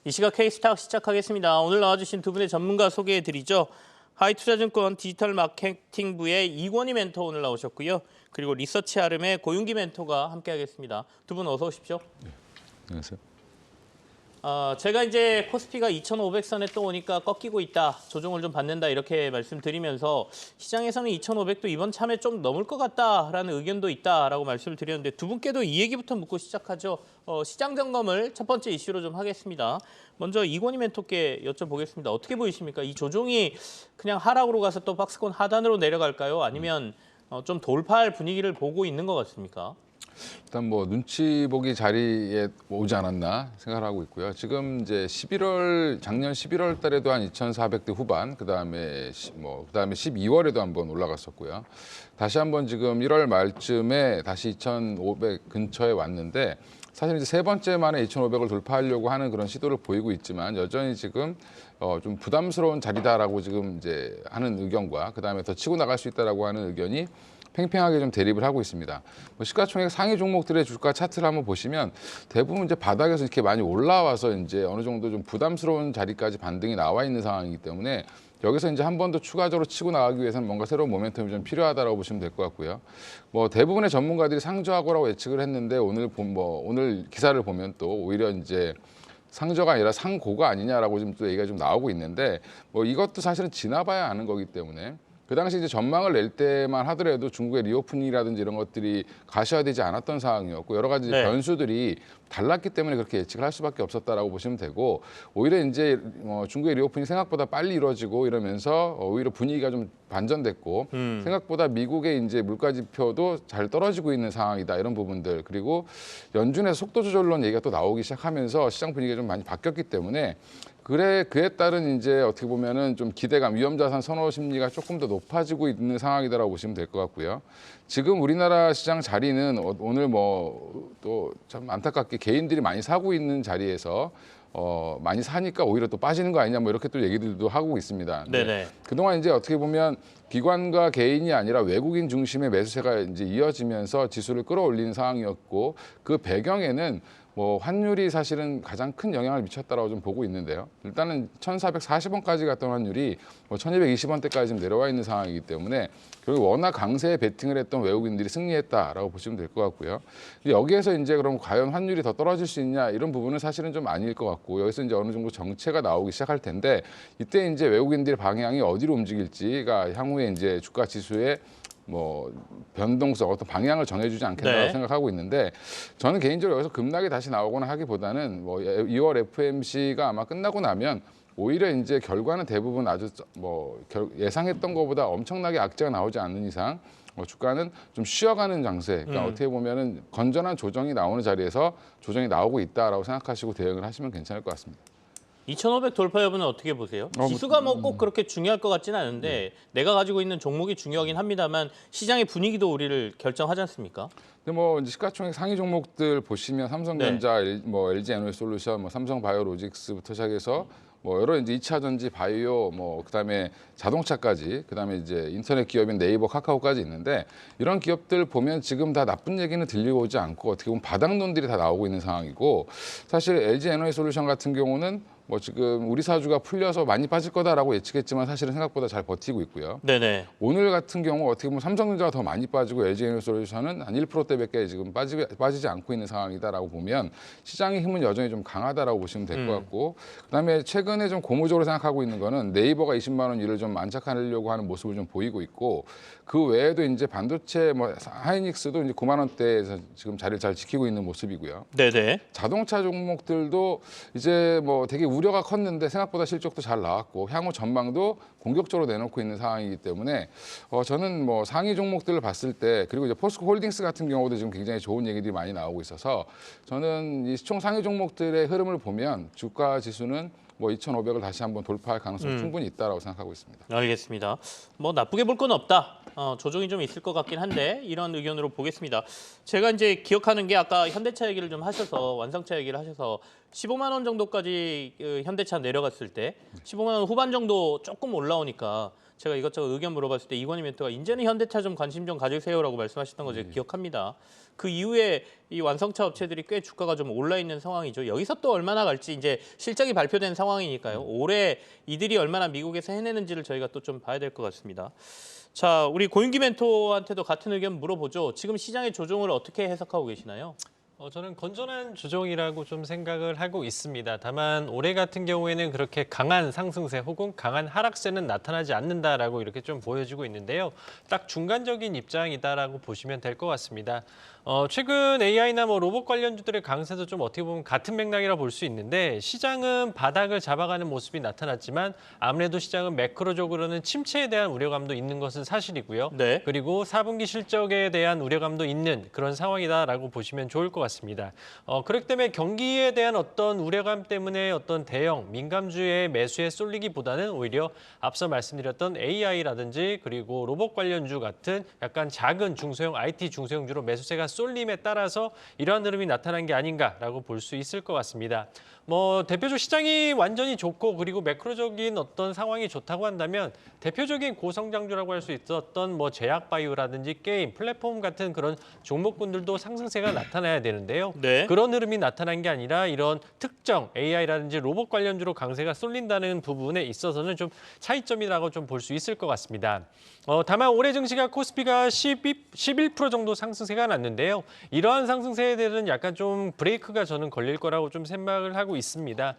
이 시각 K스탁 시작하겠습니다. 오늘 나와주신 두 분의 전문가 소개해드리죠. 하이투자증권 디지털 마케팅부의 이권희 멘토 오늘 나오셨고요. 그리고 리서치 아름의 고윤기 멘토가 함께하겠습니다. 두 분 어서 오십시오. 네, 안녕하세요. 제가 이제 코스피가 2,500선에 또 오니까 꺾이고 있다, 조정을 좀 받는다 이렇게 말씀드리면서 시장에서는 2,500도 이번 참에 좀 넘을 것 같다라는 의견도 있다라고 말씀을 드렸는데 두 분께도 이 얘기부터 묻고 시작하죠. 시장 점검을 첫 번째 이슈로 좀 하겠습니다. 먼저 이권희 멘토께 여쭤보겠습니다. 어떻게 보이십니까? 이 조정이 그냥 하락으로 가서 또 박스권 하단으로 내려갈까요? 아니면 좀 돌파할 분위기를 보고 있는 것 같습니까? 일단 뭐 눈치 보기 자리에 오지 않았나 생각을 하고 있고요. 지금 이제 작년 11월 달에도 한 2,400대 후반, 그다음에 12월에도 한번 올라갔었고요. 다시 한번 지금 1월 말쯤에 다시 2,500 근처에 왔는데 사실 이제 세 번째 만에 2,500을 돌파하려고 하는 그런 시도를 보이고 있지만 여전히 지금 좀 부담스러운 자리다라고 지금 이제 하는 의견과 그다음에 더 치고 나갈 수 있다라고 하는 의견이 팽팽하게 좀 대립을 하고 있습니다. 시가총액 상위 종목들의 주가 차트를 한번 보시면 대부분 이제 바닥에서 이렇게 많이 올라와서 이제 어느 정도 좀 부담스러운 자리까지 반등이 나와 있는 상황이기 때문에 여기서 이제 한 번 더 추가적으로 치고 나가기 위해서는 뭔가 새로운 모멘텀이 좀 필요하다라고 보시면 될 것 같고요. 대부분의 전문가들이 상저하고라고 예측을 했는데 오늘 기사를 보면 또 오히려 이제 상저가 아니라 상고가 아니냐라고 지금 또 얘기가 좀 나오고 있는데 이것도 사실은 지나봐야 아는 거기 때문에 그 당시 이제 전망을 낼 때만 하더라도 중국의 리오프닝이라든지 이런 것들이 가시화되지 않았던 상황이었고 여러 가지 변수들이 달랐기 때문에 그렇게 예측을 할 수밖에 없었다라고 보시면 되고 오히려 이제 중국의 리오프닝이 생각보다 빨리 이루어지고 이러면서 오히려 분위기가 좀 반전됐고 생각보다 미국의 이제 물가 지표도 잘 떨어지고 있는 상황이다 이런 부분들 그리고 연준의 속도 조절론 얘기가 또 나오기 시작하면서 시장 분위기가 좀 많이 바뀌었기 때문에 그에 따른 이제 어떻게 보면은 좀 기대감, 위험자산 선호 심리가 조금 더 높아지고 있는 상황이다라고 보시면 될 것 같고요. 지금 우리나라 시장 자리는 오늘 또 참 안타깝게 개인들이 많이 사고 있는 자리에서 많이 사니까 오히려 또 빠지는 거 아니냐 이렇게 또 얘기들도 하고 있습니다. 네네. 그동안 이제 어떻게 보면 기관과 개인이 아니라 외국인 중심의 매수세가 이제 이어지면서 지수를 끌어올리는 상황이었고 그 배경에는 환율이 사실은 가장 큰 영향을 미쳤다라고 좀 보고 있는데요. 일단은 1,440원까지 갔던 환율이 1,220원대까지 지금 내려와 있는 상황이기 때문에 결국 워낙 강세에 베팅을 했던 외국인들이 승리했다라고 보시면 될 것 같고요. 여기에서 이제 그럼 과연 환율이 더 떨어질 수 있냐 이런 부분은 사실은 좀 아닐 것 같고 여기서 이제 어느 정도 정체가 나오기 시작할 텐데 이때 이제 외국인들의 방향이 어디로 움직일지가 향후에 이제 주가 지수의 변동성, 어떤 방향을 정해주지 않겠나라고 생각하고 있는데 저는 개인적으로 여기서 급락이 다시 나오거나 하기보다는 2월 FOMC가 아마 끝나고 나면 오히려 이제 결과는 대부분 아주 예상했던 것보다 엄청나게 악재가 나오지 않는 이상 주가는 좀 쉬어가는 장세, 그러니까 어떻게 보면은 건전한 조정이 나오는 자리에서 조정이 나오고 있다라고 생각하시고 대응을 하시면 괜찮을 것 같습니다. 2,500 돌파 여부는 어떻게 보세요? 지수가 꼭 그렇게 중요할 것 같지는 않은데 내가 가지고 있는 종목이 중요하긴 합니다만 시장의 분위기도 우리를 결정하지 않습니까? 근데 이제 시가총액 상위 종목들 보시면 삼성전자, LG 에너지솔루션, 삼성바이오로직스부터 시작해서 여러 이제 2차 전지, 바이오, 그다음에 자동차까지, 그다음에 이제 인터넷 기업인 네이버, 카카오까지 있는데 이런 기업들 보면 지금 다 나쁜 얘기는 들리고 오지 않고 어떻게 보면 바닥론들이 다 나오고 있는 상황이고 사실 LG 에너지솔루션 같은 경우는 지금 우리 사주가 풀려서 많이 빠질 거다라고 예측했지만 사실은 생각보다 잘 버티고 있고요. 네네. 오늘 같은 경우 어떻게 보면 삼성전자가 더 많이 빠지고 LG 에너지솔루션은 한 1%대밖에 지금 빠지지 않고 있는 상황이다라고 보면 시장의 힘은 여전히 좀 강하다라고 보시면 될 것 같고 그다음에 최근에 좀 고무적으로 생각하고 있는 거는 네이버가 20만 원 위를 좀 안착하려고 하는 모습을 좀 보이고 있고 그 외에도 이제 반도체 하이닉스도 이제 9만 원대에서 지금 자리를 잘 지키고 있는 모습이고요. 네네. 자동차 종목들도 이제 되게 우려가 컸는데 생각보다 실적도 잘 나왔고 향후 전망도 공격적으로 내놓고 있는 상황이기 때문에 저는 상위 종목들을 봤을 때 그리고 이제 포스코 홀딩스 같은 경우도 지금 굉장히 좋은 얘기들이 많이 나오고 있어서 저는 이 시총 상위 종목들의 흐름을 보면 주가 지수는 뭐 2,500을 다시 한번 돌파할 가능성이 충분히 있다라고 생각하고 있습니다. 알겠습니다. 뭐 나쁘게 볼 건 없다. 조정이 좀 있을 것 같긴 한데 이런 의견으로 보겠습니다. 제가 이제 기억하는 게 아까 현대차 얘기를 좀 하셔서 완성차 얘기를 하셔서 15만 원 정도까지 현대차 내려갔을 때 15만 원 후반 정도 조금 올라오니까 제가 이것저것 의견 물어봤을 때 이건희 멘토가 이제는 현대차 좀 관심 좀 가지세요라고 말씀하셨던 거 제가 기억합니다. 그 이후에 이 완성차 업체들이 꽤 주가가 좀 올라 있는 상황이죠. 여기서 또 얼마나 갈지 이제 실적이 발표된 상황이니까요. 올해 이들이 얼마나 미국에서 해내는지를 저희가 또 좀 봐야 될 것 같습니다. 자, 우리 고윤기 멘토한테도 같은 의견 물어보죠. 지금 시장의 조정을 어떻게 해석하고 계시나요? 저는 건전한 조정이라고 좀 생각을 하고 있습니다. 다만 올해 같은 경우에는 그렇게 강한 상승세 혹은 강한 하락세는 나타나지 않는다라고 이렇게 좀 보여지고 있는데요. 딱 중간적인 입장이다라고 보시면 될 것 같습니다. 최근 AI나 뭐 로봇 관련주들의 강세도 좀 어떻게 보면 같은 맥락이라 볼 수 있는데 시장은 바닥을 잡아가는 모습이 나타났지만 아무래도 시장은 매크로적으로는 침체에 대한 우려감도 있는 것은 사실이고요. 네. 그리고 4분기 실적에 대한 우려감도 있는 그런 상황이다라고 보시면 좋을 것 같습니다. 그렇기 때문에 경기에 대한 어떤 우려감 때문에 어떤 대형 민감주의 매수에 쏠리기보다는 오히려 앞서 말씀드렸던 AI라든지 그리고 로봇 관련주 같은 약간 작은 중소형 IT 중소형주로 매수세가 쏠림에 따라서 이러한 흐름이 나타난 게 아닌가라고 볼 수 있을 것 같습니다. 뭐 대표적 시장이 완전히 좋고 그리고 매크로적인 어떤 상황이 좋다고 한다면 대표적인 고성장주라고 할 수 있었던 뭐 제약바이오라든지 게임, 플랫폼 같은 그런 종목군들도 상승세가 나타나야 되는데요. 네. 그런 흐름이 나타난 게 아니라 이런 특정 AI라든지 로봇 관련주로 강세가 쏠린다는 부분에 있어서는 좀 차이점이라고 좀 볼 수 있을 것 같습니다. 다만 올해 증시가 코스피가 11% 정도 상승세가 났는데요. 이러한 상승세에 대해서는 약간 좀 브레이크가 저는 걸릴 거라고 좀 생각을 하고 있습니다.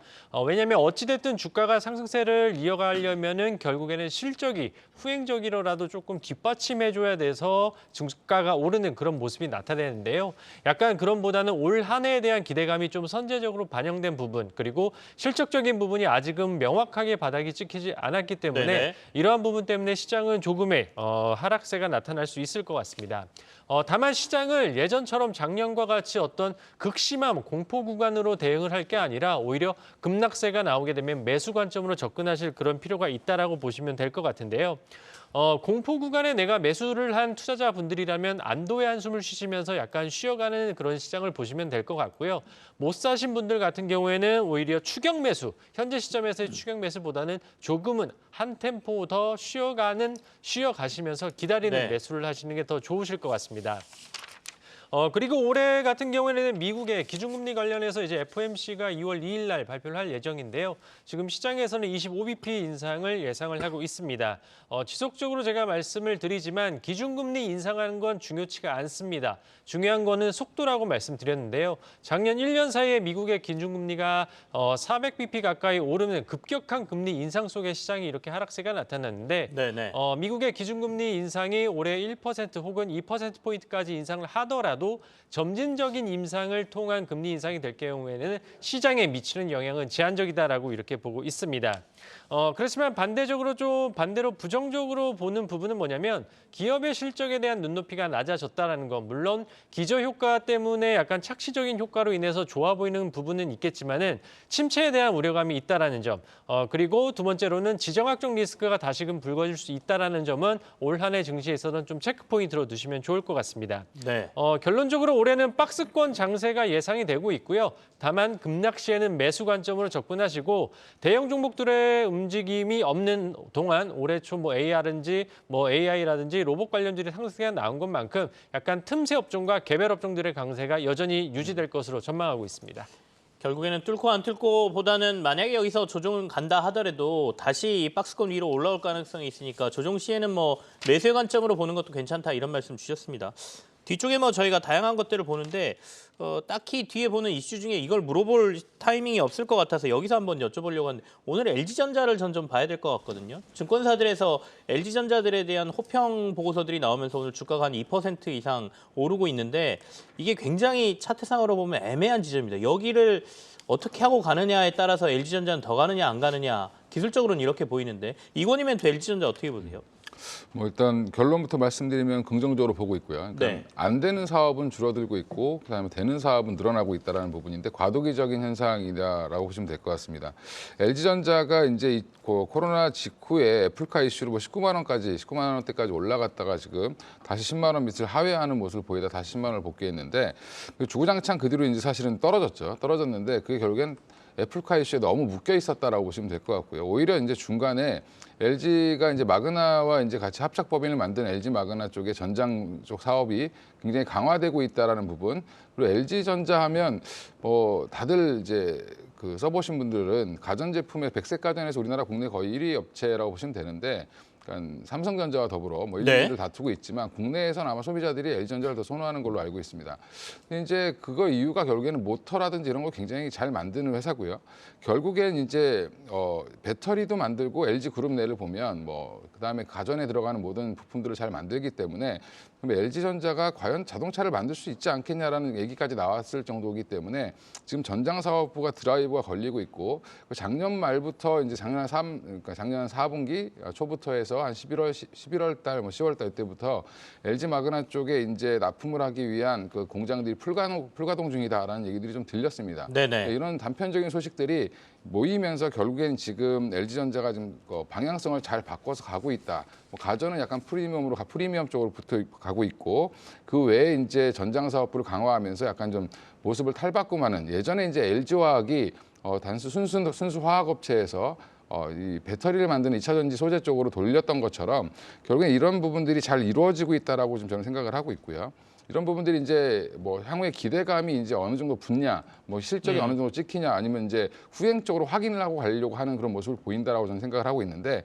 왜냐하면 어찌됐든 주가가 상승세를 이어가려면은 결국에는 실적이 후행적이라도 조금 뒷받침해줘야 돼서 주가가 오르는 그런 모습이 나타내는데요. 약간 그런보다는 올 한 해에 대한 기대감이 좀 선제적으로 반영된 부분 그리고 실적적인 부분이 아직은 명확하게 바닥이 찍히지 않았기 때문에 네네. 이러한 부분 때문에 시장은 조금의 하락세가 나타날 수 있을 것 같습니다. 다만 시장을 예전처럼 작년과 같이 어떤 극심한 공포 구간으로 대응을 할 게 아니라 오히려 급락세가 나오게 되면 매수 관점으로 접근하실 그런 필요가 있다라고 보시면 될 것 같은데요. 공포 구간에 내가 매수를 한 투자자분들이라면 안도의 한숨을 쉬시면서 약간 쉬어가는 그런 시장을 보시면 될 것 같고요. 못 사신 분들 같은 경우에는 오히려 추격 매수, 현재 시점에서의 추격 매수보다는 조금은 한 템포 더 쉬어가시면서 기다리는 네. 매수를 하시는 게 더 좋으실 것 같습니다. 그리고 올해 같은 경우에는 미국의 기준금리 관련해서 이제 FOMC가 2월 2일 날 발표를 할 예정인데요. 지금 시장에서는 25bp 인상을 예상을 하고 있습니다. 지속적으로 제가 말씀을 드리지만 기준금리 인상하는 건 중요치가 않습니다. 중요한 거는 속도라고 말씀드렸는데요. 작년 1년 사이에 미국의 기준금리가 400bp 가까이 오르는 급격한 금리 인상 속에 시장이 이렇게 하락세가 나타났는데 네네. 미국의 기준금리 인상이 올해 1% 혹은 2%포인트까지 인상을 하더라도 점진적인 인상을 통한 금리 인상이 될 경우에는 시장에 미치는 영향은 제한적이다라고 이렇게 보고 있습니다. 그렇지만 반대로 부정적으로 보는 부분은 뭐냐면 기업의 실적에 대한 눈높이가 낮아졌다라는 건 물론 기저 효과 때문에 약간 착시적인 효과로 인해서 좋아 보이는 부분은 있겠지만은 침체에 대한 우려감이 있다라는 점, 그리고 두 번째로는 지정학적 리스크가 다시금 불거질 수 있다라는 점은 올 한 해 증시에서는 좀 체크 포인트로 두시면 좋을 것 같습니다. 네. 결론적으로 올해는 박스권 장세가 예상이 되고 있고요. 다만 급락 시에는 매수 관점으로 접근하시고 대형 종목들의 움직임이 없는 동안 올해 초 뭐 AI라든지 로봇 관련주들이 상승세가 나온 것만큼 약간 틈새 업종과 개별 업종들의 강세가 여전히 유지될 것으로 전망하고 있습니다. 결국에는 뚫고 안 뚫고 보다는 만약에 여기서 조정을 간다 하더라도 다시 이 박스권 위로 올라올 가능성이 있으니까 조정 시에는 뭐 매수의 관점으로 보는 것도 괜찮다 이런 말씀 주셨습니다. 뒤쪽에 뭐 저희가 다양한 것들을 보는데 딱히 뒤에 보는 이슈 중에 이걸 물어볼 타이밍이 없을 것 같아서 여기서 한번 여쭤보려고 하는데 오늘 LG전자를 전 좀 봐야 될 것 같거든요. 증권사들에서 LG전자들에 대한 호평 보고서들이 나오면서 오늘 주가가 한 2% 이상 오르고 있는데 이게 굉장히 차트상으로 보면 애매한 지점입니다. 여기를 어떻게 하고 가느냐에 따라서 LG전자는 더 가느냐 안 가느냐 기술적으로는 이렇게 보이는데 이건희 멘토 LG전자 어떻게 보세요? 뭐 일단 결론부터 말씀드리면 긍정적으로 보고 있고요. 그러니까 네. 안 되는 사업은 줄어들고 있고 그다음에 되는 사업은 늘어나고 있다라는 부분인데 과도기적인 현상이다라고 보시면 될 것 같습니다. LG전자가 이제 코로나 직후에 애플카 이슈로 뭐 19만 원대까지 올라갔다가 지금 다시 10만 원 밑을 하회하는 모습을 보이다 다시 10만 원을 복귀했는데 주구장창 그 뒤로 이제 사실은 떨어졌죠. 떨어졌는데 그게 결국엔 애플카 이슈에 너무 묶여 있었다라고 보시면 될 것 같고요. 오히려 이제 중간에 LG가 이제 마그나와 이제 같이 합작 법인을 만든 LG 마그나 쪽의 전장 쪽 사업이 굉장히 강화되고 있다라는 부분. 그리고 LG전자 하면 뭐 다들 이제 그 써보신 분들은 가전제품의 백색 가전에서 우리나라 국내 거의 1위 업체라고 보시면 되는데. 그러니까 삼성전자와 더불어 뭐 일본을 다투고 있지만 국내에서는 아마 소비자들이 LG전자를 더 선호하는 걸로 알고 있습니다. 근데 이제 그거 이유가 결국에는 모터라든지 이런 걸 굉장히 잘 만드는 회사고요. 결국엔 이제 배터리도 만들고 LG 그룹 내를 보면 뭐 그다음에 가전에 들어가는 모든 부품들을 잘 만들기 때문에 그럼 LG전자가 과연 자동차를 만들 수 있지 않겠냐라는 얘기까지 나왔을 정도이기 때문에 지금 전장사업부가 드라이브가 걸리고 있고 작년 말부터 이제 작년 4분기 초부터 해서 한 11월 달, 뭐 10월 달 때부터 LG 마그나 쪽에 이제 납품을 하기 위한 그 공장들이 풀가동 중이다라는 얘기들이 좀 들렸습니다. 네네. 이런 단편적인 소식들이 모이면서 결국엔 지금 LG전자가 좀 방향성을 잘 바꿔서 가고 있다. 뭐 가전은 약간 프리미엄 쪽으로 붙어 가고 있고 그 외에 이제 전장 사업부를 강화하면서 약간 좀 모습을 탈바꿈하는 예전에 이제 LG화학이 단수 순수 화학업체에서 이 배터리를 만드는 2차 전지 소재 쪽으로 돌렸던 것처럼 결국엔 이런 부분들이 잘 이루어지고 있다라고 좀 저는 생각을 하고 있고요. 이런 부분들이 이제 뭐 향후에 기대감이 이제 어느 정도 붙냐, 뭐 실적이 어느 정도 찍히냐, 아니면 이제 후행적으로 확인을 하고 가려고 하는 그런 모습을 보인다라고 저는 생각을 하고 있는데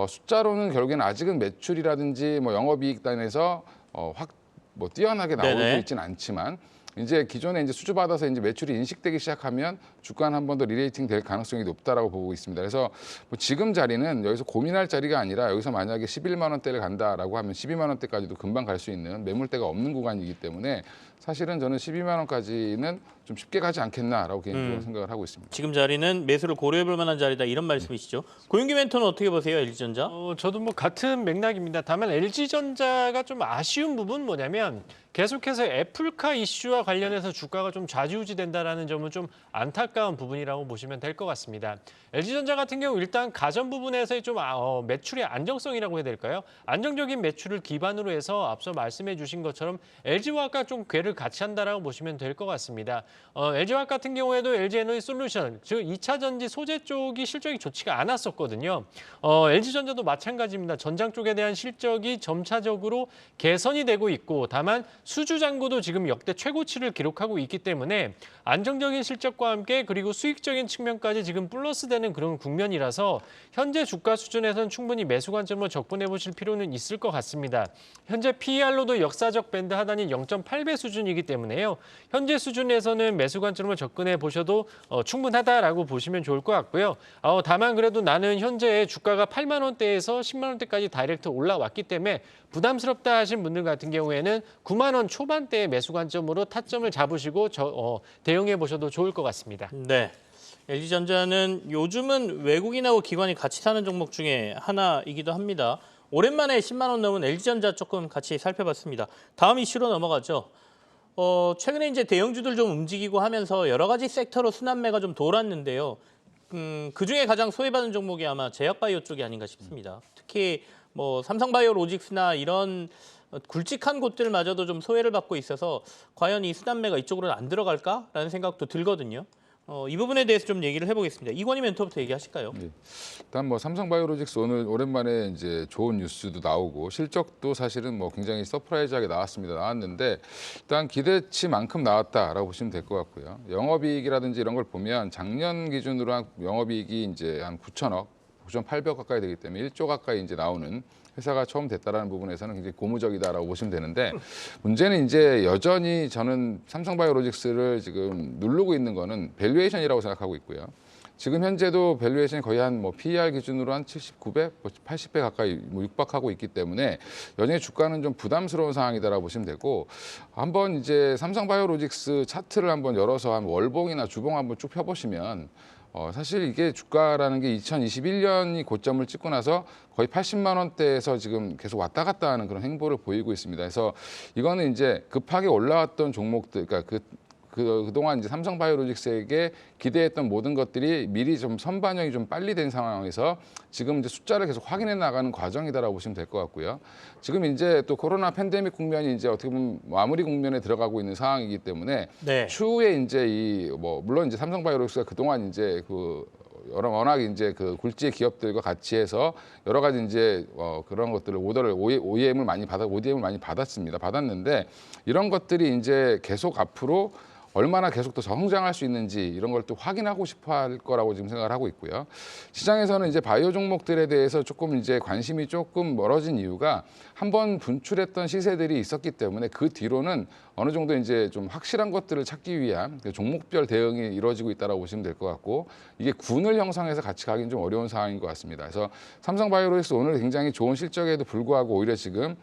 숫자로는 결국에는 아직은 매출이라든지 뭐 영업이익 단에서 확 뭐 뛰어나게 나올 수 있지는 않지만. 이제 기존에 이제 수주받아서 이제 매출이 인식되기 시작하면 주가는 한 번 더 리레이팅 될 가능성이 높다라고 보고 있습니다. 그래서 뭐 지금 자리는 여기서 고민할 자리가 아니라 여기서 만약에 11만 원대를 간다라고 하면 12만 원대까지도 금방 갈 수 있는 매물대가 없는 구간이기 때문에 사실은 저는 12만 원까지는 좀 쉽게 가지 않겠나라고 개인적으로 생각을 하고 있습니다. 지금 자리는 매수를 고려해볼 만한 자리다 이런 말씀이시죠. 고윤기 멘토는 어떻게 보세요, LG전자? 저도 뭐 같은 맥락입니다. 다만 LG전자가 좀 아쉬운 부분 뭐냐면 계속해서 애플카 이슈와 관련해서 주가가 좀 좌지우지된다라는 점은 좀 안타까운 부분이라고 보시면 될 것 같습니다. LG전자 같은 경우 일단 가전 부분에서의 좀 매출의 안정성이라고 해야 될까요? 안정적인 매출을 기반으로 해서 앞서 말씀해 주신 것처럼 LG화학과 좀 궤를 같이 한다라고 보시면 될 것 같습니다. LG화학 같은 경우에도 LG에너지솔루션, 즉 2차 전지 소재 쪽이 실적이 좋지가 않았었거든요. LG전자도 마찬가지입니다. 전장 쪽에 대한 실적이 점차적으로 개선이 되고 있고 다만 수주 잔고도 지금 역대 최고치를 기록하고 있기 때문에 안정적인 실적과 함께 그리고 수익적인 측면까지 지금 플러스되는 그런 국면이라서 현재 주가 수준에서는 충분히 매수 관점으로 접근해 보실 필요는 있을 것 같습니다. 현재 PER로도 역사적 밴드 하단이 0.8배 수준이기 때문에요. 현재 수준에서는 매수 관점으로 접근해 보셔도 충분하다라고 보시면 좋을 것 같고요. 다만 그래도 나는 현재 주가가 8만 원대에서 10만 원대까지 다이렉트 올라왔기 때문에 부담스럽다 하신 분들 같은 경우에는 9만 원 초반대의 매수 관점으로 타점을 잡으시고 대응해 보셔도 좋을 것 같습니다. 네. LG전자는 요즘은 외국인하고 기관이 같이 사는 종목 중에 하나이기도 합니다. 오랜만에 10만 원 넘은 LG전자 조금 같이 살펴봤습니다. 다음 이슈로 넘어가죠. 최근에 이제 대형주들 좀 움직이고 하면서 여러 가지 섹터로 순환매가 좀 돌았는데요. 그중에 가장 소외받은 종목이 아마 제약바이오 쪽이 아닌가 싶습니다. 특히 뭐 삼성바이오로직스나 이런 굵직한 곳들마저도 좀 소외를 받고 있어서 과연 이 순환매가 이쪽으로는 안 들어갈까라는 생각도 들거든요. 이 부분에 대해서 좀 얘기를 해보겠습니다. 이건희 멘토부터 얘기하실까요? 네. 일단 뭐 삼성바이오로직스 오늘 오랜만에 이제 좋은 뉴스도 나오고 실적도 사실은 뭐 굉장히 서프라이즈하게 나왔는데 일단 기대치만큼 나왔다라고 보시면 될 것 같고요. 영업이익이라든지 이런 걸 보면 작년 기준으로 한 영업이익이 이제 한 9천억, 9,800억 가까이 되기 때문에 1조 가까이 이제 나오는 회사가 처음 됐다라는 부분에서는 굉장히 고무적이다라고 보시면 되는데 문제는 이제 여전히 저는 삼성바이오로직스를 지금 누르고 있는 거는 밸류에이션이라고 생각하고 있고요. 지금 현재도 밸류에이션이 거의 한 뭐 PER 기준으로 한 79배, 80배 가까이 뭐 육박하고 있기 때문에 여전히 주가는 좀 부담스러운 상황이다라고 보시면 되고 한번 이제 삼성바이오로직스 차트를 한번 열어서 한 월봉이나 주봉 한번 쭉 펴보시면 사실 이게 주가라는 게 2021년이 고점을 찍고 나서 거의 80만 원대에서 지금 계속 왔다 갔다 하는 그런 행보를 보이고 있습니다. 그래서 이거는 이제 급하게 올라왔던 종목들, 그러니까 그동안 이제 삼성바이오로직스에게 기대했던 모든 것들이 미리 좀 선반영이 좀 빨리 된 상황에서 지금 이제 숫자를 계속 확인해 나가는 과정이다라고 보시면 될 것 같고요. 지금 이제 또 코로나 팬데믹 국면이 이제 어떻게 보면 마무리 국면에 들어가고 있는 상황이기 때문에 네. 추후에 이제 물론 이제 삼성바이오로직스가 그동안 이제 워낙 이제 굴지의 기업들과 같이 해서 여러 가지 이제 그런 것들을 OEM을 많이 받았습니다. 받았는데 이런 것들이 이제 계속 앞으로 얼마나 계속 더 성장할 수 있는지 이런 걸 또 확인하고 싶어 할 거라고 지금 생각을 하고 있고요. 시장에서는 이제 바이오 종목들에 대해서 조금 이제 관심이 조금 멀어진 이유가 한번 분출했던 시세들이 있었기 때문에 그 뒤로는 어느 정도 이제 좀 확실한 것들을 찾기 위한 종목별 대응이 이루어지고 있다고 보시면 될 것 같고 이게 군을 형성해서 같이 가기는 좀 어려운 상황인 것 같습니다. 그래서 삼성바이오로직스 오늘 굉장히 좋은 실적에도 불구하고 오히려 지금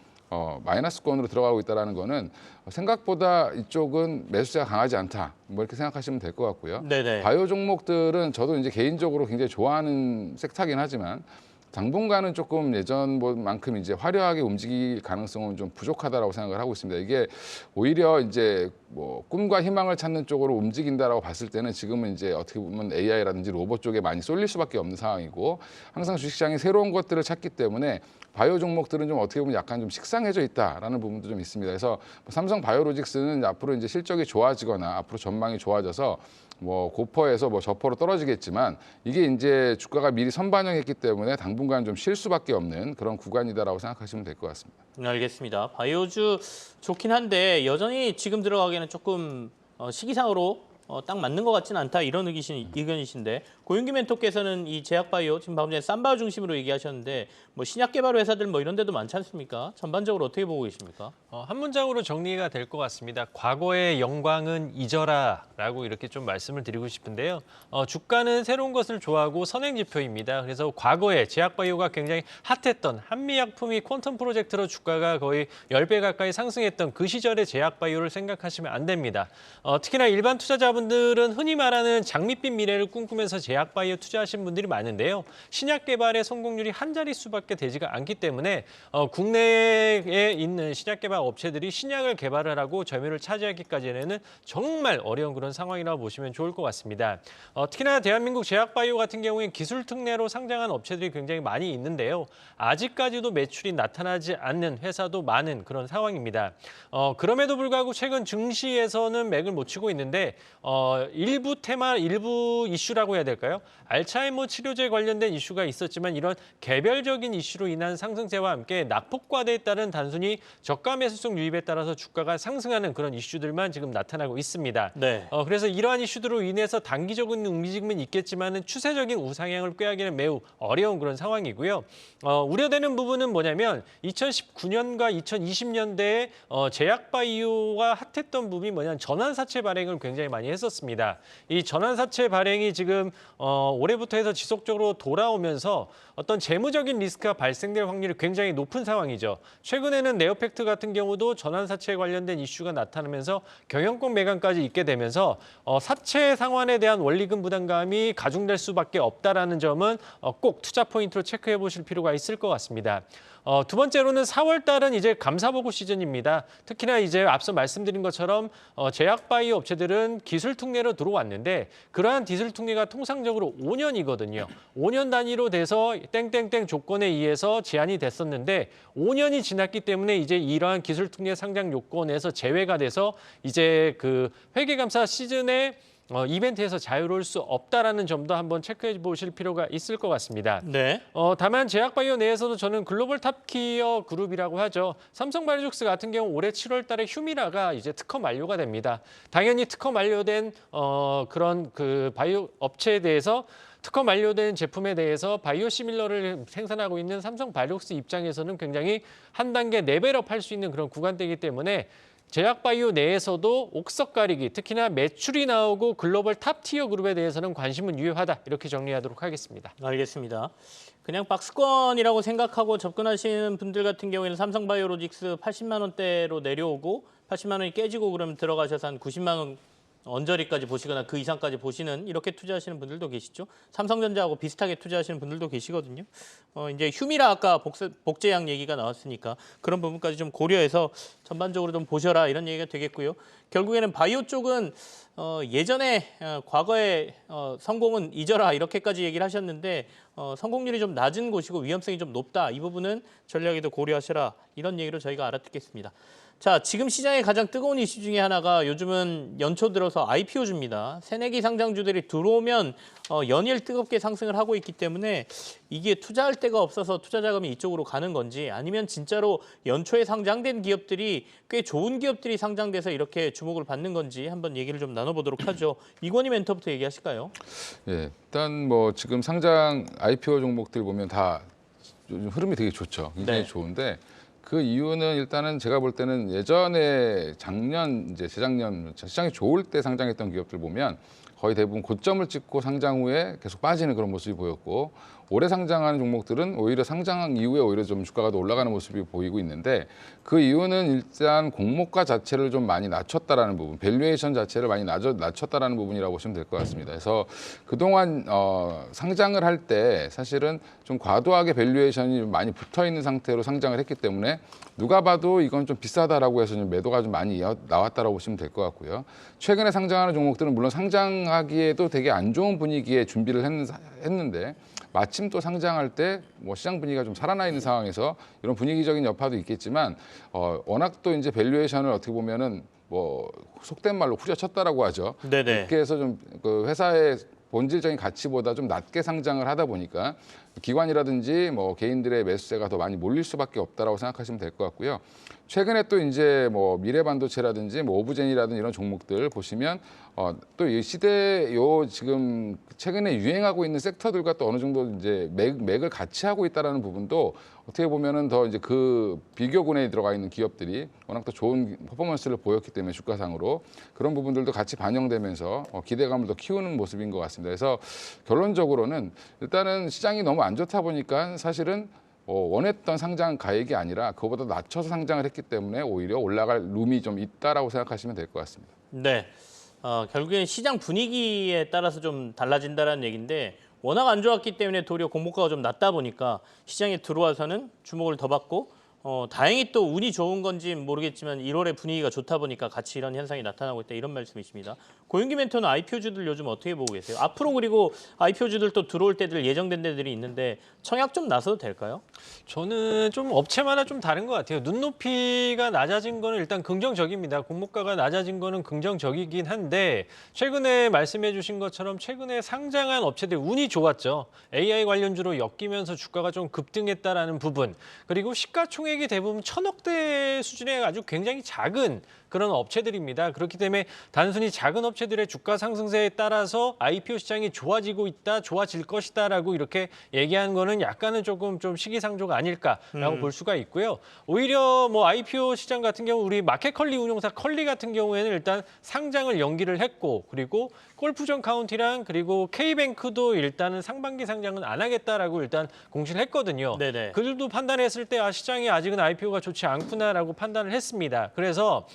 마이너스권으로 들어가고 있다는 거는 생각보다 이쪽은 매수세가 강하지 않다. 뭐 이렇게 생각하시면 될 것 같고요. 네네. 바이오 종목들은 저도 이제 개인적으로 굉장히 좋아하는 섹터긴 하지만 당분간은 조금 예전만큼 이제 화려하게 움직일 가능성은 좀 부족하다라고 생각을 하고 있습니다. 이게 오히려 이제 꿈과 희망을 찾는 쪽으로 움직인다라고 봤을 때는 지금은 이제 어떻게 보면 AI라든지 로봇 쪽에 많이 쏠릴 수밖에 없는 상황이고 항상 주식시장이 새로운 것들을 찾기 때문에 바이오 종목들은 좀 어떻게 보면 약간 좀 식상해져 있다라는 부분도 좀 있습니다. 그래서 삼성 바이오로직스는 앞으로 이제 실적이 좋아지거나 앞으로 전망이 좋아져서 고퍼에서 저퍼로 떨어지겠지만 이게 이제 주가가 미리 선반영했기 때문에 당분간 좀 쉴 수밖에 없는 그런 구간이다라고 생각하시면 될 것 같습니다. 알겠습니다. 바이오주 좋긴 한데 여전히 지금 들어가기에는 조금 시기상으로 딱 맞는 것 같지는 않다 이런 의견이신데 고윤기 멘토께서는 이 제약바이오 지금 방금 전에 쌈바이오 중심으로 얘기하셨는데 신약 개발 회사들 이런 데도 많지 않습니까? 전반적으로 어떻게 보고 계십니까? 한 문장으로 정리가 될 것 같습니다. 과거의 영광은 잊어라라고 이렇게 좀 말씀을 드리고 싶은데요. 주가는 새로운 것을 좋아하고 선행지표입니다. 그래서 과거에 제약바이오가 굉장히 핫했던 한미약품이 퀀텀 프로젝트로 주가가 거의 10배 가까이 상승했던 그 시절의 제약바이오를 생각하시면 안 됩니다. 특히나 일반 투자자분들은 흔히 말하는 장밋빛 미래를 꿈꾸면서 제약바이오 투자하신 분들이 많은데요. 신약 개발의 성공률이 한 자릿수밖에 되지가 않기 때문에 국내에 있는 신약 개발 업체들이 신약을 개발을 하고 점유율을 차지하기까지는 정말 어려운 그런 상황이라고 보시면 좋을 것 같습니다. 특히나 대한민국 제약바이오 같은 경우에 기술 특례로 상장한 업체들이 굉장히 많이 있는데요. 아직까지도 매출이 나타나지 않는 회사도 많은 그런 상황입니다. 그럼에도 불구하고 최근 증시에서는 맥을 못 치고 있는데 일부 이슈라고 해야 될까요? 알츠하이머 치료제 관련된 이슈가 있었지만 이런 개별적인 이슈로 인한 상승세와 함께 낙폭과대에 따른 단순히 저가 매수성 유입에 따라서 주가가 상승하는 그런 이슈들만 지금 나타나고 있습니다. 네. 그래서 이러한 이슈들로 인해서 단기적인 움직임은 있겠지만 추세적인 우상향을 꾀하기는 매우 어려운 그런 상황이고요. 우려되는 부분은 뭐냐면 2019년과 2020년대에 제약바이오가 핫했던 부분이 뭐냐면 전환사채 발행을 굉장히 많이 했었습니다. 이 전환사채 발행이 지금 올해부터 해서 지속적으로 돌아오면서 어떤 재무적인 리스크가 발생될 확률이 굉장히 높은 상황이죠. 최근에는 네오팩트 같은 경우도 전환사채에 관련된 이슈가 나타나면서 경영권 매각까지 있게 되면서 사채 상환에 대한 원리금 부담감이 가중될 수밖에 없다라는 점은 꼭 투자 포인트로 체크해 보실 필요가 있을 것 같습니다. 두 번째로는 4월 달은 이제 감사보고 시즌입니다. 특히나 이제 앞서 말씀드린 것처럼 제약바이오 업체들은 기술 특례로 들어왔는데 그러한 기술 특례가 통상적으로 5년이거든요. 5년 단위로 돼서 땡땡땡 조건에 의해서 제한이 됐었는데 5년이 지났기 때문에 이제 이러한 기술 특례 상장 요건에서 제외가 돼서 이제 그 회계감사 시즌에 이벤트에서 자유로울 수 없다라는 점도 한번 체크해 보실 필요가 있을 것 같습니다. 네. 다만 제약바이오 내에서도 저는 글로벌 탑티어 그룹이라고 하죠. 삼성바이오로직스 같은 경우 올해 7월 달에 휴미라가 이제 특허 만료가 됩니다. 당연히 특허 만료된 그런 그 바이오 업체에 대해서 특허 만료된 제품에 대해서 바이오시밀러를 생산하고 있는 삼성바이오로직스 입장에서는 굉장히 한 단계 레벨업 할 수 있는 그런 구간대이기 때문에 제약바이오 내에서도 옥석 가리기, 특히나 매출이 나오고 글로벌 탑티어 그룹에 대해서는 관심은 유효하다. 이렇게 정리하도록 하겠습니다. 알겠습니다. 그냥 박스권이라고 생각하고 접근하시는 분들 같은 경우에는 삼성바이오로직스 80만 원대로 내려오고 80만 원이 깨지고 그러면 들어가셔서 한 90만 원 언저리까지 보시거나 그 이상까지 보시는 이렇게 투자하시는 분들도 계시죠. 삼성전자하고 비슷하게 투자하시는 분들도 계시거든요. 이제 휴미라 아까 복제약 얘기가 나왔으니까 그런 부분까지 좀 고려해서 전반적으로 좀 보셔라 이런 얘기가 되겠고요. 결국에는 바이오 쪽은 예전에 과거에 성공은 잊어라 이렇게까지 얘기를 하셨는데 성공률이 좀 낮은 곳이고 위험성이 좀 높다. 이 부분은 전략에도 고려하셔라 이런 얘기로 저희가 알아듣겠습니다. 자, 지금 시장의 가장 뜨거운 이슈 중에 하나가 요즘은 연초 들어서 IPO주입니다. 새내기 상장주들이 들어오면 연일 뜨겁게 상승을 하고 있기 때문에 이게 투자할 데가 없어서 투자 자금이 이쪽으로 가는 건지 아니면 진짜로 연초에 상장된 기업들이 꽤 좋은 기업들이 상장돼서 이렇게 주목을 받는 건지 한번 얘기를 좀 나눠보도록 하죠. 이건희 멘토부터 얘기하실까요? 예, 일단 뭐 지금 상장 IPO 종목들 보면 다 요즘 흐름이 되게 좋죠. 굉장히 네. 좋은데 그 이유는 일단은 제가 볼 때는 예전에 작년 이제 재작년 시장이 좋을 때 상장했던 기업들 보면 거의 대부분 고점을 찍고 상장 후에 계속 빠지는 그런 모습이 보였고 올해 상장하는 종목들은 오히려 상장 이후에 오히려 좀 주가가 더 올라가는 모습이 보이고 있는데 그 이유는 일단 공모가 자체를 좀 많이 낮췄다라는 부분, 밸류에이션 자체를 많이 낮췄다라는 부분이라고 보시면 될 것 같습니다. 그래서 그동안 상장을 할 때 사실은 좀 과도하게 밸류에이션이 많이 붙어 있는 상태로 상장을 했기 때문에 누가 봐도 이건 좀 비싸다라고 해서 좀 매도가 좀 많이 나왔다라고 보시면 될 것 같고요. 최근에 상장하는 종목들은 물론 상장하기에도 되게 안 좋은 분위기에 준비를 했는데 마침 또 상장할 때 뭐 시장 분위기가 좀 살아나 있는 상황에서 이런 분위기적인 여파도 있겠지만 워낙 또 이제 밸류에이션을 어떻게 보면은 뭐 속된 말로 후려쳤다라고 하죠. 네네. 그렇게 해서 좀 그 회사의 본질적인 가치보다 좀 낮게 상장을 하다 보니까 기관이라든지 뭐 개인들의 매수세가 더 많이 몰릴 수밖에 없다라고 생각하시면 될 것 같고요. 최근에 또 이제 뭐 미래반도체라든지 뭐 오브젠이라든지 이런 종목들 보시면 또 이 시대 요 지금 최근에 유행하고 있는 섹터들과 또 어느 정도 이제 맥을 같이 하고 있다라는 부분도 어떻게 보면은 더 이제 그 비교군에 들어가 있는 기업들이 워낙 더 좋은 퍼포먼스를 보였기 때문에 주가상으로 그런 부분들도 같이 반영되면서 기대감을 더 키우는 모습인 것 같습니다. 그래서 결론적으로는 일단은 시장이 너무 안 좋다 보니까 사실은 원했던 상장 가액이 아니라 그거보다 낮춰서 상장을 했기 때문에 오히려 올라갈 룸이 좀 있다라고 생각하시면 될 것 같습니다. 네. 결국엔 시장 분위기에 따라서 좀 달라진다는 얘기인데 워낙 안 좋았기 때문에 도리어 공모가가 좀 낮다 보니까 시장에 들어와서는 주목을 더 받고 다행히 또 운이 좋은 건지 모르겠지만 1월에 분위기가 좋다 보니까 같이 이런 현상이 나타나고 있다 이런 말씀이십니다. 고윤기 멘토는 IPO주들 요즘 어떻게 보고 계세요? 앞으로 그리고 IPO주들 또 들어올 때들 예정된 데들이 있는데 청약 좀 나서도 될까요? 저는 좀 업체마다 좀 다른 것 같아요. 눈높이가 낮아진 거는 일단 긍정적입니다. 공모가가 낮아진 거는 긍정적이긴 한데 최근에 말씀해 주신 것처럼 최근에 상장한 업체들 운이 좋았죠. AI 관련주로 엮이면서 주가가 좀 급등했다라는 부분. 그리고 시가총액이 대부분 1,000억대 수준의 아주 굉장히 작은 그런 업체들입니다. 그렇기 때문에 단순히 작은 업체들의 주가 상승세에 따라서 IPO 시장이 좋아지고 있다, 좋아질 것이다라고 이렇게 얘기하는 거는 약간은 조금 좀 시기상조가 아닐까라고 볼 수가 있고요. 오히려 뭐 IPO 시장 같은 경우 우리 마켓컬리 운용사 컬리 같은 경우에는 일단 상장을 연기를 했고 그리고 골프존 카운티랑 그리고 K뱅크도 일단은 상반기 상장은 안 하겠다라고 일단 공시를 했거든요. 네네. 그들도 판단했을 때 시장이 아직은 IPO가 좋지 않구나라고 판단을 했습니다. 그래서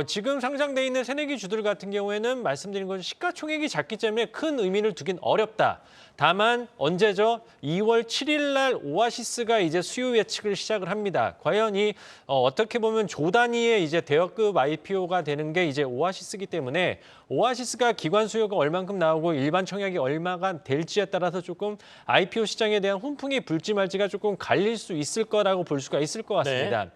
지금 상장돼 있는 새내기 주들 같은 경우에는 말씀드린 것처럼 시가총액이 작기 때문에 큰 의미를 두긴 어렵다. 다만 언제죠? 2월 7일 날 오아시스가 이제 수요 예측을 시작을 합니다. 과연 이 어떻게 보면 조 단위의 이제 대여급 IPO가 되는 게 이제 오아시스이기 때문에 오아시스가 기관 수요가 얼만큼 나오고 일반 청약이 얼마가 될지에 따라서 조금 IPO 시장에 대한 훈풍이 불지 말지가 조금 갈릴 수 있을 거라고 볼 수가 있을 것 같습니다. 네.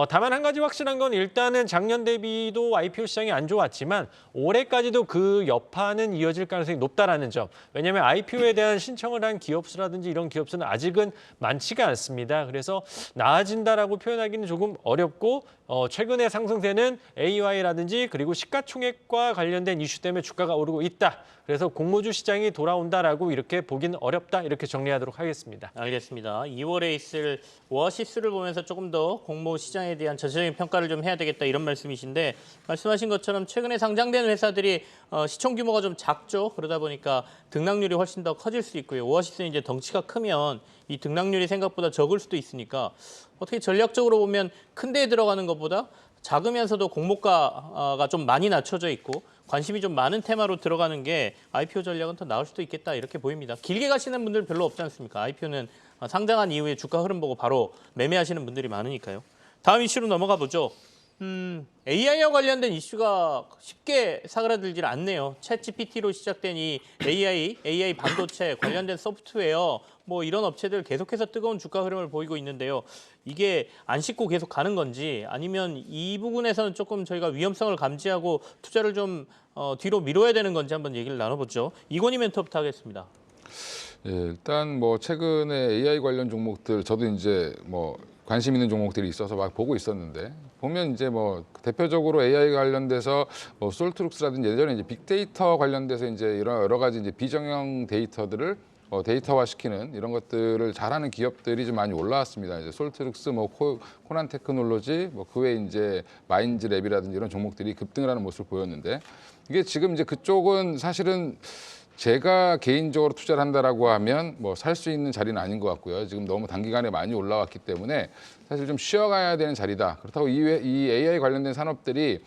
다만 한 가지 확실한 건 일단은 작년 대비도 IPO 시장이 안 좋았지만 올해까지도 그 여파는 이어질 가능성이 높다라는 점. 왜냐하면 IPO에 대한 신청을 한 기업수라든지 이런 기업수는 아직은 많지가 않습니다. 그래서 나아진다라고 표현하기는 조금 어렵고 최근의 상승세는 AY라든지 그리고 시가총액과 관련된 이슈 때문에 주가가 오르고 있다. 그래서 공모주 시장이 돌아온다라고 이렇게 보기는 어렵다. 이렇게 정리하도록 하겠습니다. 알겠습니다. 2월에 있을 오아시스를 보면서 조금 더 공모 시장에 대한 전체적인 평가를 좀 해야 되겠다 이런 말씀이신데 말씀하신 것처럼 최근에 상장된 회사들이 시총 규모가 좀 작죠. 그러다 보니까 등락률이 훨씬 더 커질 수 있고요. 오아시스는 이제 덩치가 크면 이 등락률이 생각보다 적을 수도 있으니까 어떻게 전략적으로 보면 큰 데에 들어가는 것보다 작으면서도 공모가가 좀 많이 낮춰져 있고 관심이 좀 많은 테마로 들어가는 게 IPO 전략은 더 나을 수도 있겠다 이렇게 보입니다. 길게 가시는 분들 별로 없지 않습니까? IPO는 상장한 이후에 주가 흐름 보고 바로 매매하시는 분들이 많으니까요. 다음 이슈로 넘어가 보죠. AI와 관련된 이슈가 쉽게 사그라들질 않네요. 챗GPT로 시작된 이 AI 반도체 관련된 소프트웨어 뭐 이런 업체들 계속해서 뜨거운 주가 흐름을 보이고 있는데요. 이게 안 씻고 계속 가는 건지 아니면 이 부분에서는 조금 저희가 위험성을 감지하고 투자를 좀 뒤로 미뤄야 되는 건지 한번 얘기를 나눠보죠. 이건희 멘토부터 하겠습니다. 예, 일단 뭐 최근에 AI 관련 종목들 저도 이제 뭐 관심 있는 종목들이 있어서 막 보고 있었는데 보면 이제 뭐 대표적으로 AI 관련돼서 뭐 솔트룩스라든지 예전에 이제 빅데이터 관련돼서 이제 이런 여러 가지 이제 비정형 데이터들을 데이터화시키는 이런 것들을 잘하는 기업들이 좀 많이 올라왔습니다. 이제 솔트룩스, 뭐 코난 테크놀로지, 뭐 그 외에 이제 마인즈랩이라든지 이런 종목들이 급등을 하는 모습을 보였는데 이게 지금 이제 그쪽은 사실은 제가 개인적으로 투자를 한다라고 하면 뭐 살 수 있는 자리는 아닌 것 같고요. 지금 너무 단기간에 많이 올라왔기 때문에 사실 좀 쉬어가야 되는 자리다. 그렇다고 이 AI 관련된 산업들이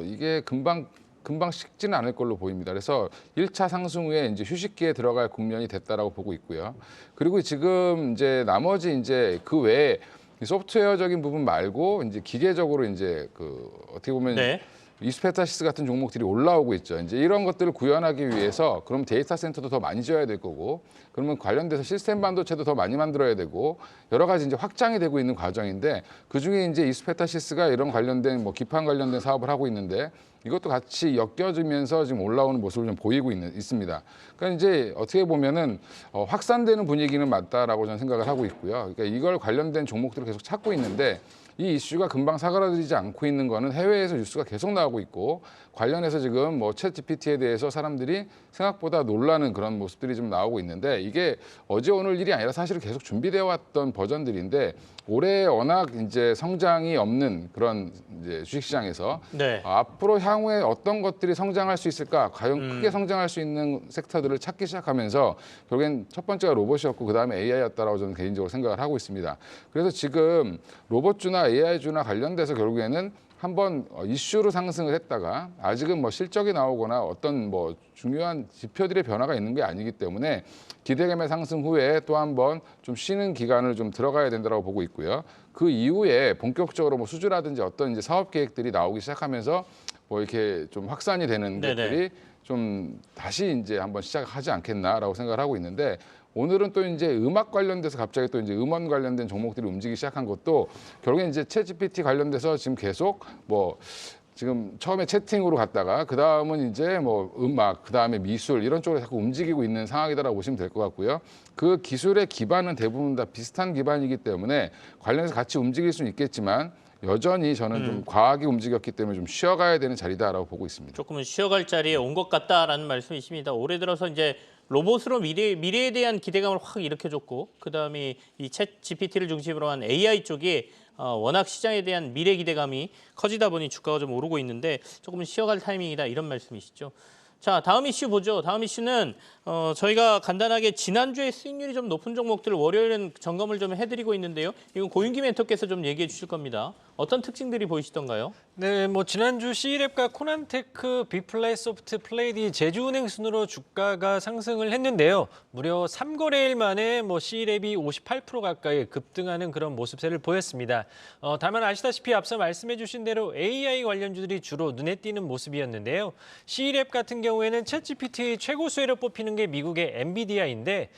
이게 금방 식지는 않을 걸로 보입니다. 그래서 1차 상승 후에 이제 휴식기에 들어갈 국면이 됐다라고 보고 있고요. 그리고 지금 이제 나머지 이제 그 외에 소프트웨어적인 부분 말고 이제 기계적으로 이제 그 어떻게 보면 네. 이스페타시스 같은 종목들이 올라오고 있죠. 이제 이런 것들을 구현하기 위해서 그럼 데이터 센터도 더 많이 지어야 될 거고, 그러면 관련돼서 시스템 반도체도 더 많이 만들어야 되고 여러 가지 이제 확장이 되고 있는 과정인데 그 중에 이제 이스페타시스가 이런 관련된 뭐 기판 관련된 사업을 하고 있는데 이것도 같이 엮여지면서 지금 올라오는 모습을 좀 보이고 있습니다. 그러니까 이제 어떻게 보면은 확산되는 분위기는 맞다라고 저는 생각을 하고 있고요. 그러니까 이걸 관련된 종목들을 계속 찾고 있는데 이 이슈가 금방 사그라들지 않고 있는 거는 해외에서 뉴스가 계속 나오고 있고 관련해서 지금 뭐 챗GPT에 대해서 사람들이 생각보다 놀라는 그런 모습들이 좀 나오고 있는데 이게 어제 오늘 일이 아니라 사실은 계속 준비되어 왔던 버전들인데 올해 워낙 이제 성장이 없는 그런 이제 주식시장에서 네. 앞으로 향후에 어떤 것들이 성장할 수 있을까? 과연 크게 성장할 수 있는 섹터들을 찾기 시작하면서 결국엔 첫 번째가 로봇이었고 그다음에 AI였다라고 저는 개인적으로 생각을 하고 있습니다. 그래서 지금 로봇주나 AI주나 관련돼서 결국에는 한번 이슈로 상승을 했다가 아직은 뭐 실적이 나오거나 어떤 뭐 중요한 지표들의 변화가 있는 게 아니기 때문에 기대감의 상승 후에 또 한번 좀 쉬는 기간을 좀 들어가야 된다고 보고 있고요. 그 이후에 본격적으로 뭐 수주라든지 어떤 이제 사업 계획들이 나오기 시작하면서 뭐 이렇게 좀 확산이 되는 네네. 것들이 좀 다시 이제 한번 시작하지 않겠나라고 생각을 하고 있는데 오늘은 또 이제 음악 관련돼서 갑자기 또 이제 음원 관련된 종목들이 움직이기 시작한 것도 결국엔 이제 챗GPT 관련돼서 지금 계속 뭐 지금 처음에 채팅으로 갔다가 그 다음은 이제 뭐 음악, 그 다음에 미술 이런 쪽으로 자꾸 움직이고 있는 상황이다라고 보시면 될 것 같고요. 그 기술의 기반은 대부분 다 비슷한 기반이기 때문에 관련해서 같이 움직일 수는 있겠지만 여전히 저는 좀 과하게 움직였기 때문에 좀 쉬어가야 되는 자리다라고 보고 있습니다. 조금은 쉬어갈 자리에 온 것 같다라는 말씀이십니다. 올해 들어서 이제 로봇으로 미래에 대한 기대감을 확 일으켜줬고 그다음에 이 챗 GPT를 중심으로 한 AI 쪽이 워낙 시장에 대한 미래 기대감이 커지다 보니 주가가 좀 오르고 있는데 조금은 쉬어갈 타이밍이다 이런 말씀이시죠. 자, 다음 이슈 보죠. 다음 이슈는 저희가 간단하게 지난주에 수익률이 좀 높은 종목들 월요일은 점검을 좀 해드리고 있는데요. 이건 고윤기 멘토께서 좀 얘기해 주실 겁니다. 어떤 특징들이 보이시던가요? 네, 뭐 지난주 C랩과 코난테크, 빅플라이 소프트, 플레이디, 제주은행 순으로 주가가 상승을 했는데요. 무려 3거래일 만에 뭐 C랩이 58% 가까이 급등하는 그런 모습세를 보였습니다. 다만 아시다시피 앞서 말씀해주신 대로 AI 관련주들이 주로 눈에 띄는 모습이었는데요. C랩 같은 경우에는 챗GPT 최고 수혜로 뽑히는 게 미국의 엔비디아인데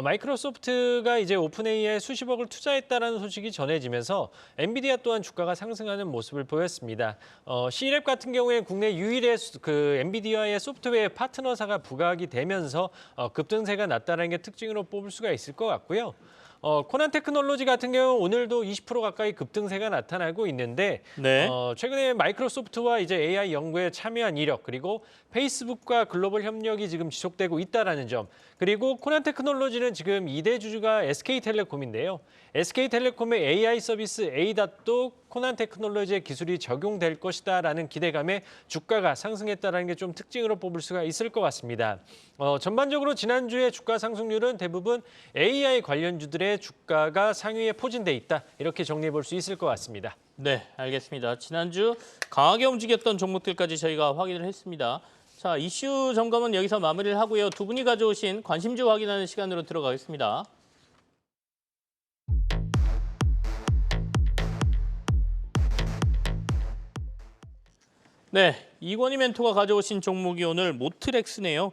마이크로소프트가 이제 오픈AI에 수십억을 투자했다라는 소식이 전해지면서 엔비디아 또한 주가가 상승하는 모습을 보였습니다. C랩 같은 경우에 국내 유일의 그 엔비디아의 소프트웨어 파트너사가 부각이 되면서 급등세가 났다는 게 특징으로 뽑을 수가 있을 것 같고요. 코난 테크놀로지 같은 경우 오늘도 20% 가까이 급등세가 나타나고 있는데 네. 최근에 마이크로소프트와 이제 AI 연구에 참여한 이력 그리고 페이스북과 글로벌 협력이 지금 지속되고 있다라는 점 그리고 코난 테크놀로지는 지금 2대 주주가 SK텔레콤인데요. SK텔레콤의 AI 서비스 A닷도 코난 테크놀로지의 기술이 적용될 것이다라는 기대감에 주가가 상승했다는 게 좀 특징으로 뽑을 수가 있을 것 같습니다. 전반적으로 지난주에 주가 상승률은 대부분 AI 관련주들의 때문에 주가가 상위에 포진돼 있다. 이렇게 정리해 볼 수 있을 것 같습니다. 네, 알겠습니다. 지난주 강하게 움직였던 종목들까지 저희가 확인을 했습니다. 자, 이슈 점검은 여기서 마무리를 하고요. 두 분이 가져오신 관심주 확인하는 시간으로 들어가겠습니다. 네, 이권희 멘토가 가져오신 종목이 오늘 모트렉스네요.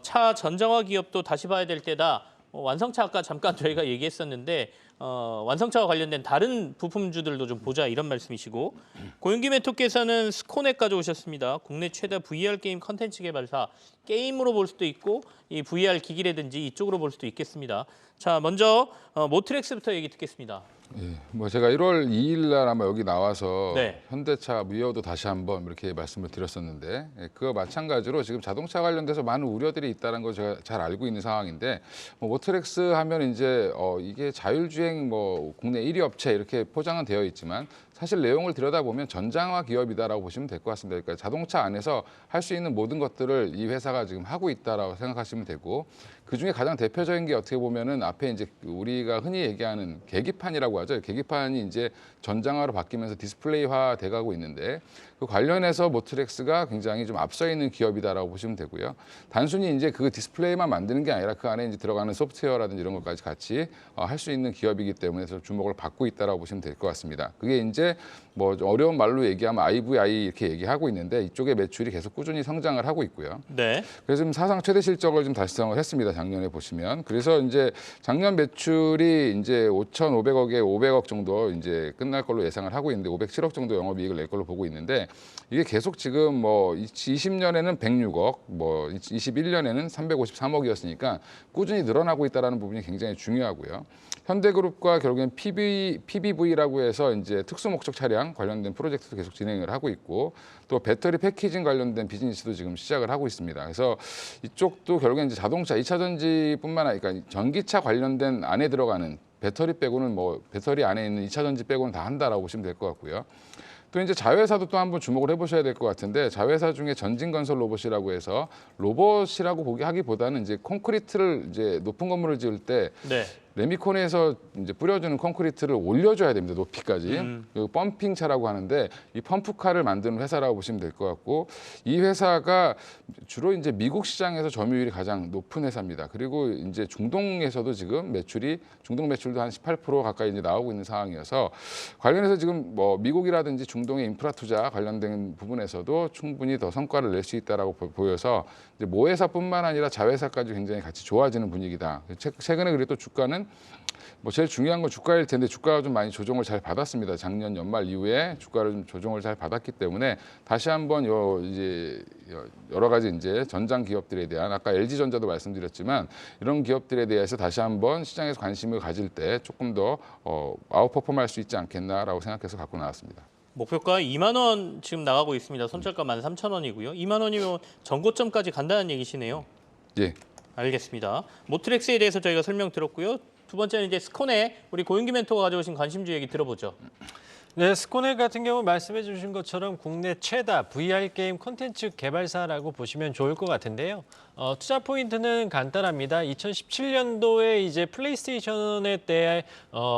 차 전장화 기업도 다시 봐야 될 때다. 완성차 아까 잠깐 저희가 얘기했었는데 완성차와 관련된 다른 부품주들도 좀 보자 이런 말씀이시고 고윤기 멘토께서는 스코넥 가져오셨습니다. 국내 최대 VR 게임 컨텐츠 개발사 게임으로 볼 수도 있고 이 VR 기기라든지 이쪽으로 볼 수도 있겠습니다. 자, 먼저 모트렉스부터 얘기 듣겠습니다. 예, 뭐 제가 1월 2일 날 아마 여기 나와서 네. 현대차 무이어도 다시 한번 이렇게 말씀을 드렸었는데 그거 마찬가지로 지금 자동차 관련돼서 많은 우려들이 있다는 거 제가 잘 알고 있는 상황인데 뭐 모트렉스 하면 이제 이게 자율주행 뭐 국내 1위 업체 이렇게 포장은 되어 있지만 사실 내용을 들여다보면 전장화 기업이다라고 보시면 될 것 같습니다. 그러니까 자동차 안에서 할 수 있는 모든 것들을 이 회사가 지금 하고 있다라고 생각하시면 되고 그중에 가장 대표적인 게 어떻게 보면은 앞에 이제 우리가 흔히 얘기하는 계기판이라고 하죠. 계기판이 이제 전장화로 바뀌면서 디스플레이화 돼가고 있는데 그 관련해서 모트렉스가 굉장히 좀 앞서 있는 기업이다라고 보시면 되고요. 단순히 이제 그 디스플레이만 만드는 게 아니라 그 안에 이제 들어가는 소프트웨어라든지 이런 것까지 같이 할 수 있는 기업이기 때문에 주목을 받고 있다라고 보시면 될 것 같습니다. 그게 이제 뭐 어려운 말로 얘기하면 IVI 이렇게 얘기하고 있는데 이쪽의 매출이 계속 꾸준히 성장을 하고 있고요. 네. 그래서 지금 사상 최대 실적을 좀 달성을 했습니다. 작년에 보시면. 그래서 이제 작년 매출이 이제 5,500억에 500억 정도 이제 끝날 걸로 예상을 하고 있는데 507억 정도 영업이익을 낼 걸로 보고 있는데 이게 계속 지금 뭐 20년에는 106억, 뭐 21년에는 353억이었으니까 꾸준히 늘어나고 있다는 부분이 굉장히 중요하고요. 현대그룹과 결국엔 PBV라고 해서 이제 특수목적 차량 관련된 프로젝트도 계속 진행을 하고 있고 또 배터리 패키징 관련된 비즈니스도 지금 시작을 하고 있습니다. 그래서 이쪽도 결국엔 이제 자동차 2차 전지뿐만 아니라 그러니까 전기차 관련된 안에 들어가는 배터리 빼고는 뭐 배터리 안에 있는 2차 전지 빼고는 다 한다라고 보시면 될 것 같고요. 또 이제 자회사도 또 한번 주목을 해보셔야 될 것 같은데 자회사 중에 전진건설 로봇이라고 해서 로봇이라고 하기보다는 이제 콘크리트를 이제 높은 건물을 지을 때 네. 레미콘에서 이제 뿌려주는 콘크리트를 올려줘야 됩니다. 높이까지. 그 펌핑차라고 하는데 이 펌프카를 만드는 회사라고 보시면 될 것 같고 이 회사가 주로 이제 미국 시장에서 점유율이 가장 높은 회사입니다. 그리고 이제 중동에서도 지금 중동 매출도 한 18% 가까이 이제 나오고 있는 상황이어서 관련해서 지금 뭐 미국이라든지 중동의 인프라 투자 관련된 부분에서도 충분히 더 성과를 낼 수 있다라고 보여서 이제 모회사뿐만 아니라 자회사까지 굉장히 같이 좋아지는 분위기다. 최근에 그래도 주가는 뭐 제일 중요한 건 주가일 텐데 주가가 좀 많이 조정을 잘 받았습니다. 작년 연말 이후에 주가를 좀 조정을 잘 받았기 때문에 다시 한번 이제 여러 가지 이제 전장 기업들에 대한 아까 LG전자도 말씀드렸지만 이런 기업들에 대해서 다시 한번 시장에서 관심을 가질 때 조금 더 아웃퍼폼할 수 있지 않겠나라고 생각해서 갖고 나왔습니다. 목표가 2만 원 지금 나가고 있습니다. 선철가 13,000원이고요. 2만 원이면 전고점까지 간다는 얘기시네요. 예. 알겠습니다. 모트렉스에 대해서 저희가 설명 들었고요. 두 번째는 이제 스코넥 우리 고윤기 멘토가 가져오신 관심주 얘기 들어보죠. 네, 스코넥 같은 경우 말씀해 주신 것처럼 국내 최다 VR 게임 콘텐츠 개발사라고 보시면 좋을 것 같은데요. 투자 포인트는 간단합니다. 2017년도에 이제 플레이스테이션에 대해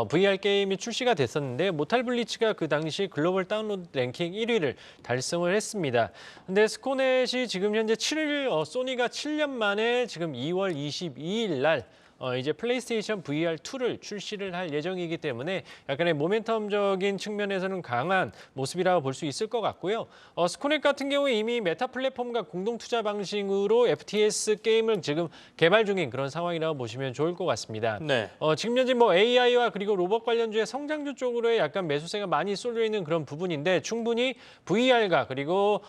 VR 게임이 출시가 됐었는데 모탈 블리츠가 그 당시 글로벌 다운로드 랭킹 1위를 달성을 했습니다. 근데 스코넷이 지금 현재 소니가 7년 만에 지금 2월 22일 날 이제 플레이스테이션 VR2를 출시를 할 예정이기 때문에 약간의 모멘텀적인 측면에서는 강한 모습이라고 볼 수 있을 것 같고요. 스코넥 같은 경우에 이미 메타 플랫폼과 공동 투자 방식으로 FPS 게임을 지금 개발 중인 그런 상황이라고 보시면 좋을 것 같습니다. 네. 지금 현재 뭐 AI와 그리고 로봇 관련주의 성장주 쪽으로의 약간 매수세가 많이 쏠려 있는 그런 부분인데 충분히 VR과 그리고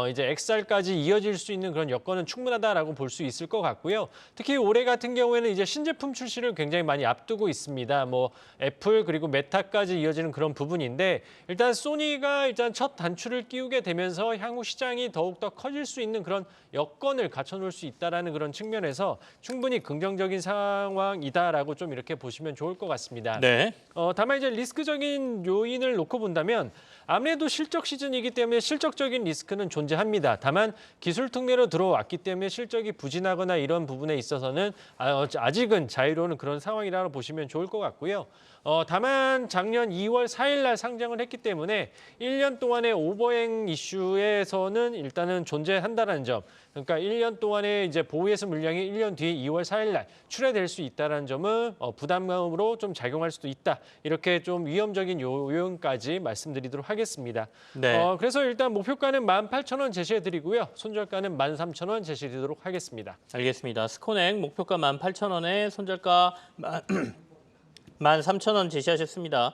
이제 XR까지 이어질 수 있는 그런 여건은 충분하다라고 볼 수 있을 것 같고요. 특히 올해 같은 경우에는 이제 신제품 출시를 굉장히 많이 앞두고 있습니다. 뭐 애플 그리고 메타까지 이어지는 그런 부분인데 일단 소니가 일단 첫 단추를 끼우게 되면서 향후 시장이 더욱더 커질 수 있는 그런 여건을 갖춰놓을 수 있다라는 그런 측면에서 충분히 긍정적인 상황이다라고 좀 이렇게 보시면 좋을 것 같습니다. 네. 다만 이제 리스크적인 요인을 놓고 본다면 아무래도 실적 시즌이기 때문에 실적적인 리스크는 존재합니다. 다만 기술 특례로 들어왔기 때문에 실적이 부진하거나 이런 부분에 있어서는 아직은 아직은 자유로운 그런 상황이라고 보시면 좋을 것 같고요. 다만 작년 2월 4일 날 상장을 했기 때문에 1년 동안의 오버행 이슈에서는 일단은 존재한다는 점. 그러니까 1년 동안의 이제 보유해서 물량이 1년 뒤에 2월 4일 날 출회될 수 있다는 점은 부담감으로 좀 작용할 수도 있다. 이렇게 좀 위험적인 요인까지 말씀드리도록 하겠습니다. 네. 그래서 일단 목표가는 18,000원 제시해 드리고요. 손절가는 13,000원 제시해 드리도록 하겠습니다. 알겠습니다. 스코넥 목표가 18,000원에 손절가 13,000원 제시하셨습니다.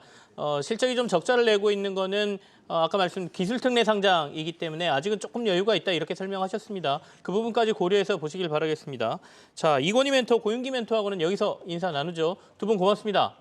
실적이 좀 적자를 내고 있는 거는 아까 말씀 기술특례 상장이기 때문에 아직은 조금 여유가 있다 이렇게 설명하셨습니다. 그 부분까지 고려해서 보시길 바라겠습니다. 자, 이건희 멘토, 고윤기 멘토하고는 여기서 인사 나누죠. 두 분 고맙습니다.